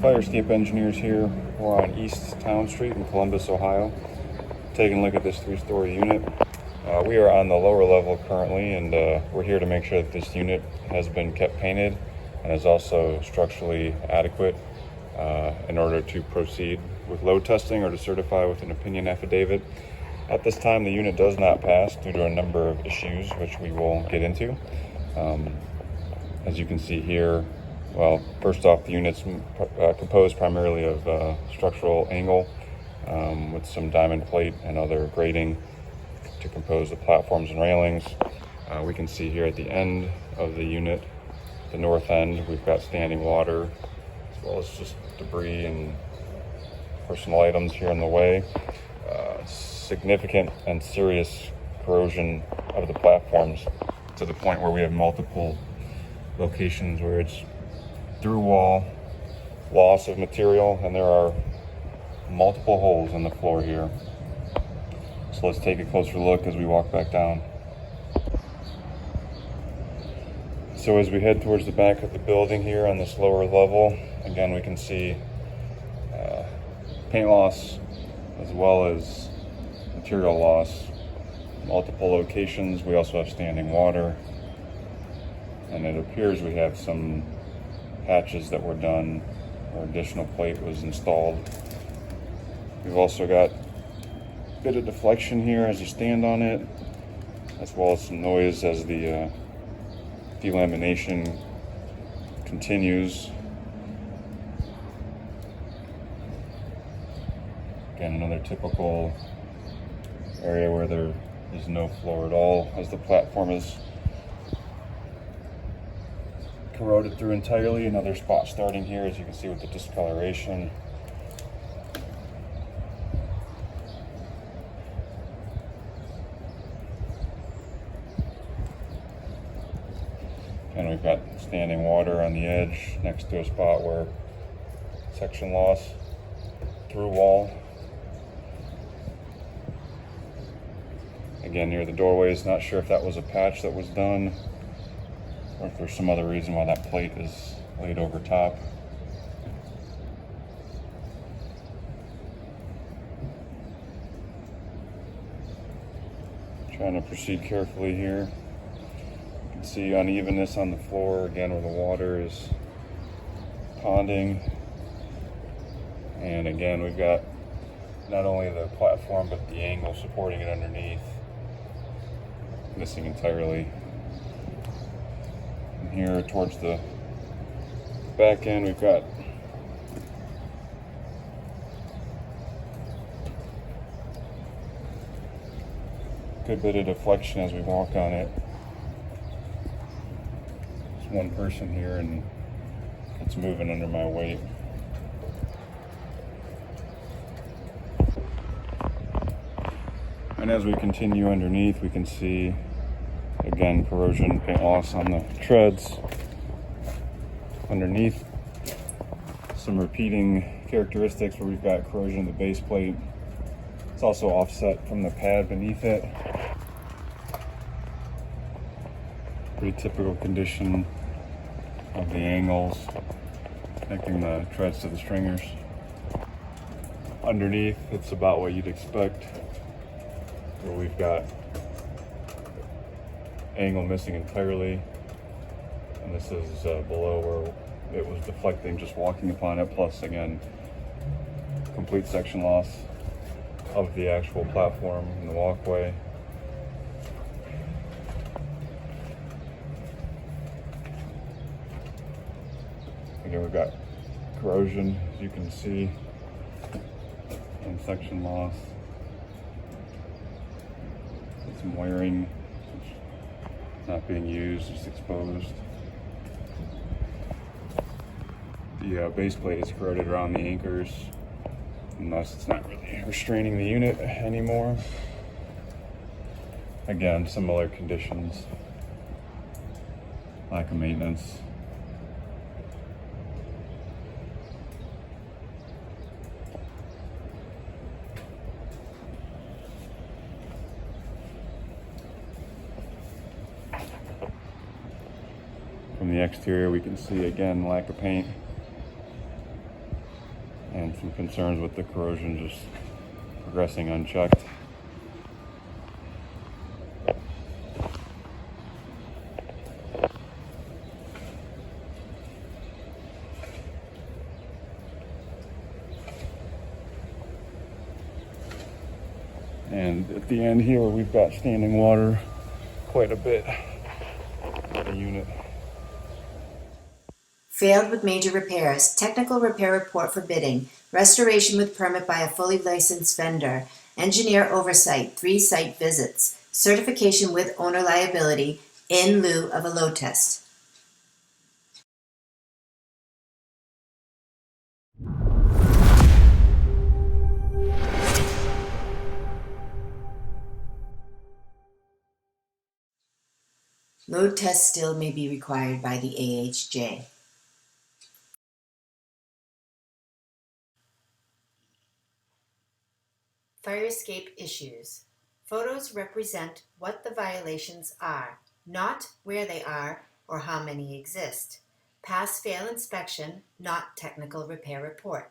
Fire escape engineers here. We're on East Town Street in Columbus, Ohio, taking a look at this 3-story unit. We are on the lower level currently, and we're here to make sure that this unit has been kept painted and is also structurally adequate in order to proceed with load testing or to certify with an opinion affidavit. At this time, the unit does not pass due to a number of issues, which we will get into. As you can see here, well, first off, the unit's composed primarily of structural angle with some diamond plate and other grading to compose the platforms and railings. We can see here at the end of the unit, the north end, we've got standing water, as well as just debris and personal items here in the way. Significant and serious corrosion of the platforms to the point where we have multiple locations where it's through wall loss of material, and there are multiple holes in the floor here. So let's take a closer look as we walk back down. So as we head towards the back of the building here on this lower level, again we can see paint loss as well as material loss, multiple locations. We also have standing water, and it appears we have some patches that were done or additional plate was installed. We've also got a bit of deflection here as you stand on it, as well as some noise as the delamination continues. Again, another typical area where there is no floor at all, as the platform is corroded through entirely. Another spot starting here, as you can see, with the discoloration. And we've got standing water on the edge next to a spot where section loss through wall. Again, near the doorways, not sure if that was a patch that was done or if there's some other reason why that plate is laid over top. Trying to proceed carefully here. You can see unevenness on the floor, again, where the water is ponding. And again, we've got not only the platform, but the angle supporting it underneath missing entirely. And here towards the back end, we've got a good bit of deflection as we walk on it. There's one person here and it's moving under my weight. And as we continue underneath, we can see, again, corrosion, paint loss on the treads. Underneath, some repeating characteristics where we've got corrosion of the base plate. It's also offset from the pad beneath it. Pretty typical condition of the angles connecting the treads to the stringers. Underneath, it's about what you'd expect, where we've got angle missing entirely, and this is below where it was deflecting just walking upon it, plus again complete section loss of the actual platform and the walkway. Again, we've got corrosion, as you can see, and section loss. Some wiring not being used, just exposed. The base plate is corroded around the anchors, and thus it's not really restraining the unit anymore. Again, similar conditions, lack of maintenance. From the exterior, we can see again lack of paint. Some concerns with the corrosion just progressing unchecked. And at the end here, we've got standing water quite a bit in the unit. Failed with major repairs. Technical repair report for bidding. Restoration with permit by a fully licensed vendor. Engineer oversight. 3 site visits. Certification with owner liability in lieu of a load test. Load test still may be required by the AHJ. Fire escape issues. Photos represent what the violations are, not where they are or how many exist. Pass-fail inspection, not technical repair report.